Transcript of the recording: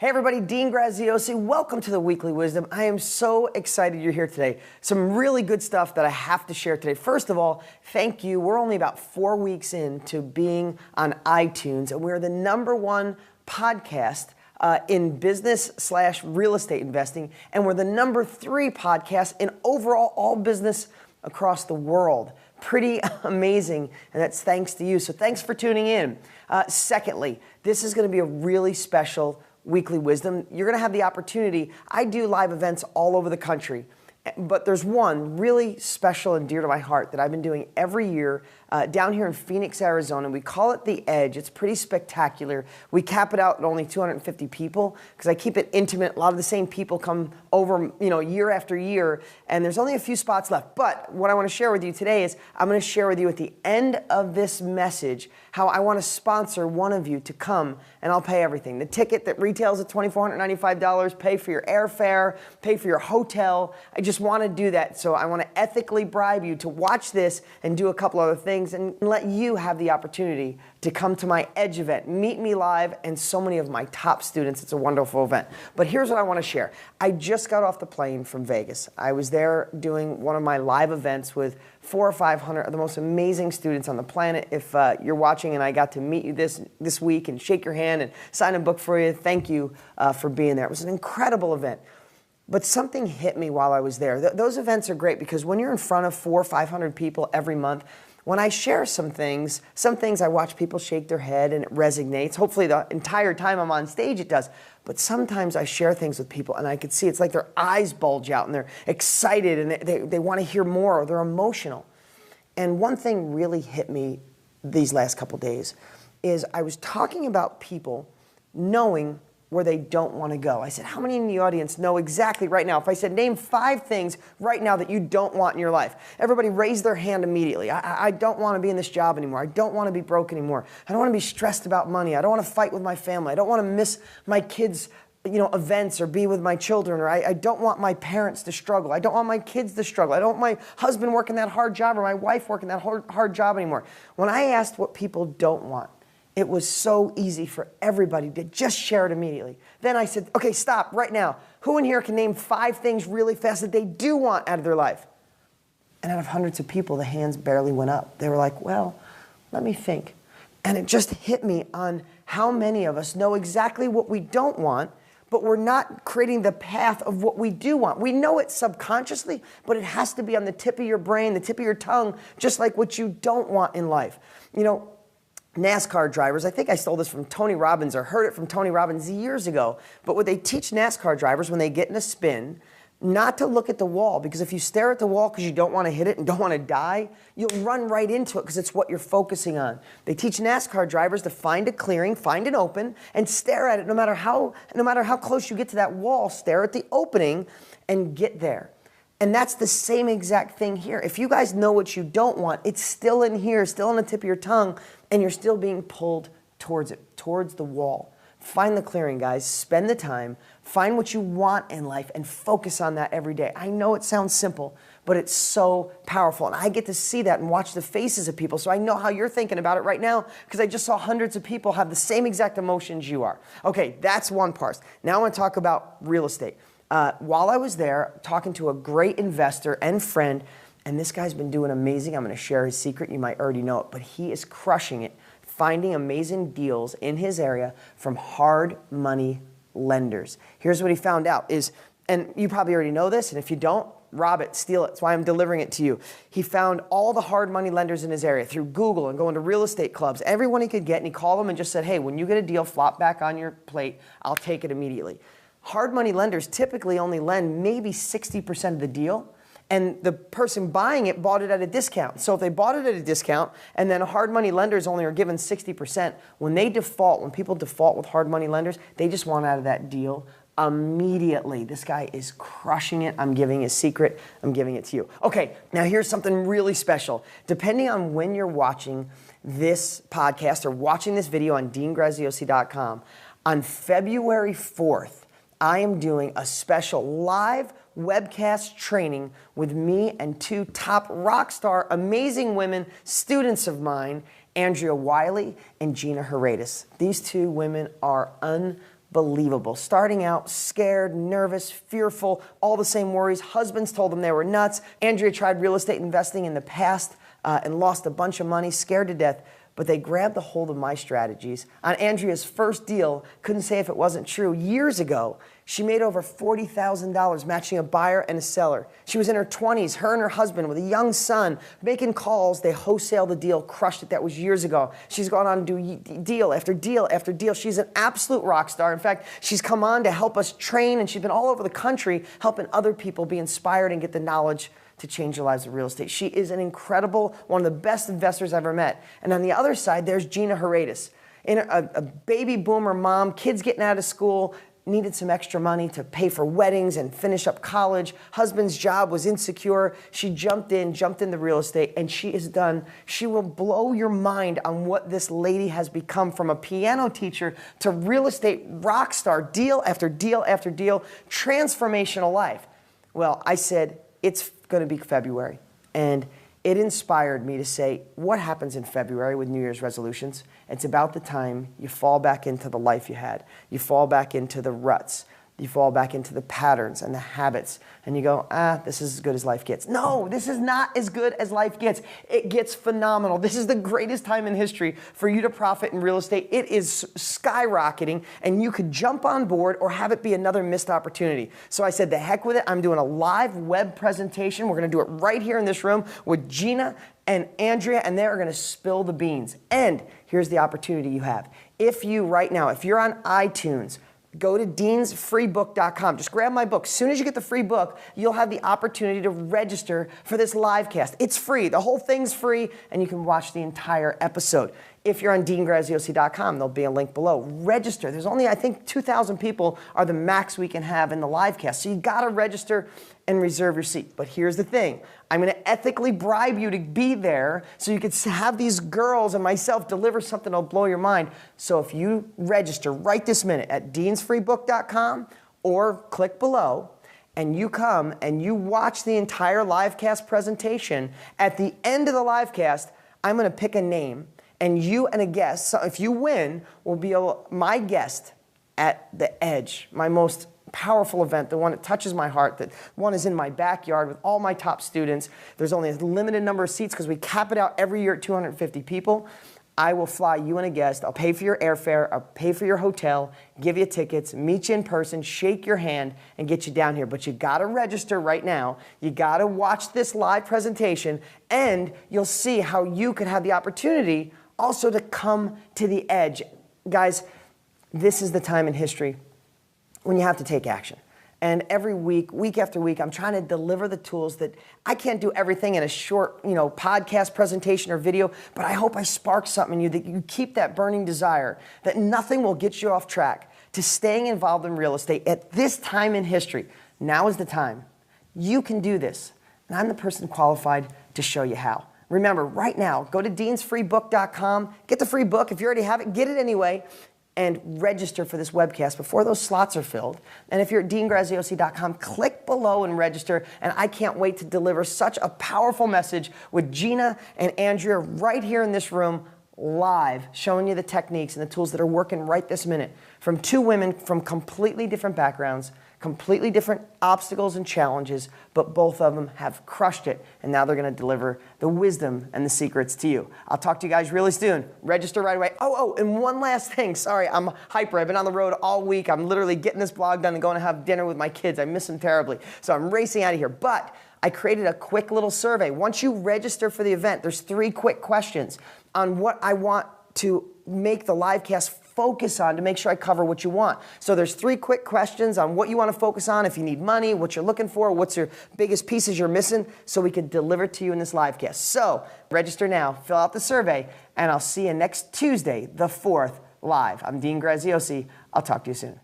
Hey everybody, Dean Graziosi. Welcome to the Weekly Wisdom. I am so excited you're here today. Some really good stuff that I have to share today. First of all, thank you. We're only about 4 weeks into being on iTunes, and we're the #1 podcast in business/real estate investing, and we're the #3 podcast in overall all business across the world. Pretty amazing, and that's thanks to you. So thanks for tuning in. Secondly, this is going to be a really special Weekly Wisdom. You're going to have the opportunity. I do live events all over the country, but there's one really special and dear to my heart that I've been doing every year down here in Phoenix, Arizona. We call it The Edge. It's pretty spectacular. We cap it out at only 250 people because I keep it intimate. A lot of the same people come over, year after year, and there's only a few spots left. But what I want to share with you today is I'm going to share with you at the end of this message how I want to sponsor one of you to come, and I'll pay everything. The ticket that retails at $2,495, pay for your airfare, pay for your hotel. I just want to do that. So I want to ethically bribe you to watch this and do a couple other things and let you have the opportunity to come to my Edge event, meet me live, and so many of my top students. It's a wonderful event. But here's what I want to share. I just got off the plane from Vegas. I was there doing one of my live events with 400 or 500 of the most amazing students on the planet. If you're watching and I got to meet you this week and shake your hand and sign a book for you, thank you for being there. It was an incredible event. But something hit me while I was there. Those events are great because when you're in front of 400 or 500 people every month, when I share some things I watch people shake their head and it resonates. Hopefully the entire time I'm on stage it does. But sometimes I share things with people and I could see it's like their eyes bulge out and they're excited and they want to hear more or they're emotional. And one thing really hit me these last couple days is I was talking about people knowing where they don't want to go. I said, how many in the audience know exactly right now? If I said, name 5 things right now that you don't want in your life, everybody raised their hand immediately. I don't want to be in this job anymore. I don't want to be broke anymore. I don't want to be stressed about money. I don't want to fight with my family. I don't want to miss my kids' events or be with my children, or I don't want my parents to struggle. I don't want my kids to struggle. I don't want my husband working that hard job or my wife working that hard job anymore. When I asked what people don't want, it was so easy for everybody to just share it immediately. Then I said, okay, stop right now. Who in here can name 5 things really fast that they do want out of their life? And out of hundreds of people, the hands barely went up. They were like, well, let me think. And it just hit me on how many of us know exactly what we don't want, but we're not creating the path of what we do want. We know it subconsciously, but it has to be on the tip of your brain, the tip of your tongue, just like what you don't want in life. NASCAR drivers, I think I stole this from Tony Robbins or heard it from Tony Robbins years ago, but what they teach NASCAR drivers when they get in a spin, not to look at the wall, because if you stare at the wall because you don't want to hit it and don't want to die, you'll run right into it because it's what you're focusing on. They teach NASCAR drivers to find a clearing, find an open, and stare at it. No matter how close you get to that wall, stare at the opening and get there. And that's the same exact thing here. If you guys know what you don't want, it's still in here, still on the tip of your tongue, and you're still being pulled towards it, towards the wall. Find the clearing, guys. Spend the time. Find what you want in life and focus on that every day. I know it sounds simple, but it's so powerful. And I get to see that and watch the faces of people, so I know how you're thinking about it right now because I just saw hundreds of people have the same exact emotions you are. Okay, that's one part. Now I want to talk about real estate. While I was there, talking to a great investor and friend, and this guy's been doing amazing. I'm going to share his secret. You might already know it, but he is crushing it, finding amazing deals in his area from hard money lenders. Here's what he found out is, and you probably already know this, and if you don't, rob it, steal it. That's why I'm delivering it to you. He found all the hard money lenders in his area through Google and going to real estate clubs, everyone he could get, and he called them and just said, hey, when you get a deal, flop back on your plate. I'll take it immediately. Hard money lenders typically only lend maybe 60% of the deal, and the person buying it bought it at a discount. So if they bought it at a discount and then hard money lenders only are given 60%, when people default with hard money lenders, they just want out of that deal immediately. This guy is crushing it. I'm giving his secret. I'm giving it to you. Okay, now here's something really special. Depending on when you're watching this podcast or watching this video on deangraziosi.com, on February 4th, I am doing a special live webcast training with me and 2 top rock star, amazing women, students of mine, Andrea Wiley and Gena. These 2 women are unbelievable. Starting out scared, nervous, fearful, all the same worries. Husbands told them they were nuts. Andrea tried real estate investing in the past and lost a bunch of money, scared to death. But they grabbed a hold of my strategies. On Andrea's first deal, couldn't say if it wasn't true, years ago, she made over $40,000 matching a buyer and a seller. She was in her 20s, her and her husband with a young son, making calls. They wholesaled the deal, crushed it. That was years ago. She's gone on to do deal after deal after deal. She's an absolute rock star. In fact, she's come on to help us train, and she's been all over the country helping other people be inspired and get the knowledge to change their lives with real estate. She is an incredible, one of the best investors I've ever met. And on the other side, there's Gena, a baby boomer mom, kids getting out of school, needed some extra money to pay for weddings and finish up college. Husband's job was insecure. She jumped into real estate, and she will blow your mind on what this lady has become, from a piano teacher to real estate rock star, deal after deal after deal, transformational life. Well, I said, it's going to be February. And it inspired me to say, what happens in February with New Year's resolutions? It's about the time you fall back into the life you had. You fall back into the ruts. You fall back into the patterns and the habits, and you go, this is as good as life gets. No, this is not as good as life gets. It gets phenomenal. This is the greatest time in history for you to profit in real estate. It is skyrocketing, and you could jump on board or have it be another missed opportunity. So I said, the heck with it. I'm doing a live web presentation. We're going to do it right here in this room with Gena and Andrea, and they're going to spill the beans. And here's the opportunity you have. If you're on iTunes, go to deansfreebook.com. Just grab my book. As soon as you get the free book, you'll have the opportunity to register for this live cast. It's free. The whole thing's free, and you can watch the entire episode. If you're on deangraziosi.com, there'll be a link below. Register. There's only, I think, 2,000 people are the max we can have in the live cast. So you got to register and reserve your seat. But here's the thing. I'm going to ethically bribe you to be there so you could have these girls and myself deliver something that'll blow your mind. So if you register right this minute at deansfreebook.com or click below, and you come and you watch the entire live cast presentation, at the end of the live cast, I'm going to pick a name, and you and a guest, so if you win, will be my guest at The Edge, my most powerful event, the one that touches my heart, that one is in my backyard with all my top students. There's only a limited number of seats because we cap it out every year at 250 people. I will fly you and a guest. I'll pay for your airfare. I'll pay for your hotel, give you tickets, meet you in person, shake your hand, and get you down here. But you got to register right now. You got to watch this live presentation, and you'll see how you could have the opportunity also to come to The Edge. Guys, this is the time in history when you have to take action. And every week, week after week, I'm trying to deliver the tools that I can't do everything in a short, podcast presentation or video, but I hope I spark something in you, that you keep that burning desire, that nothing will get you off track to staying involved in real estate at this time in history. Now is the time. You can do this. And I'm the person qualified to show you how. Remember, right now, go to deansfreebook.com, get the free book. If you already have it, get it anyway, and register for this webcast before those slots are filled. And if you're at deangraziosi.com, click below and register. And I can't wait to deliver such a powerful message with Gena and Andrea right here in this room, live, showing you the techniques and the tools that are working right this minute from two women from completely different backgrounds, completely different obstacles and challenges, but both of them have crushed it, and now they're going to deliver the wisdom and the secrets to you. I'll talk to you guys really soon. Register right away. Oh, and one last thing. Sorry, I'm hyper. I've been on the road all week. I'm literally getting this blog done and going to have dinner with my kids. I miss them terribly, so I'm racing out of here. But I created a quick little survey. Once you register for the event, there's 3 quick questions on what I want to make the live cast focus on to make sure I cover what you want. So there's 3 quick questions on what you want to focus on, if you need money, what you're looking for, what's your biggest pieces you're missing, so we can deliver to you in this live cast. So register now, fill out the survey, and I'll see you next Tuesday, the 4th, live. I'm Dean Graziosi. I'll talk to you soon.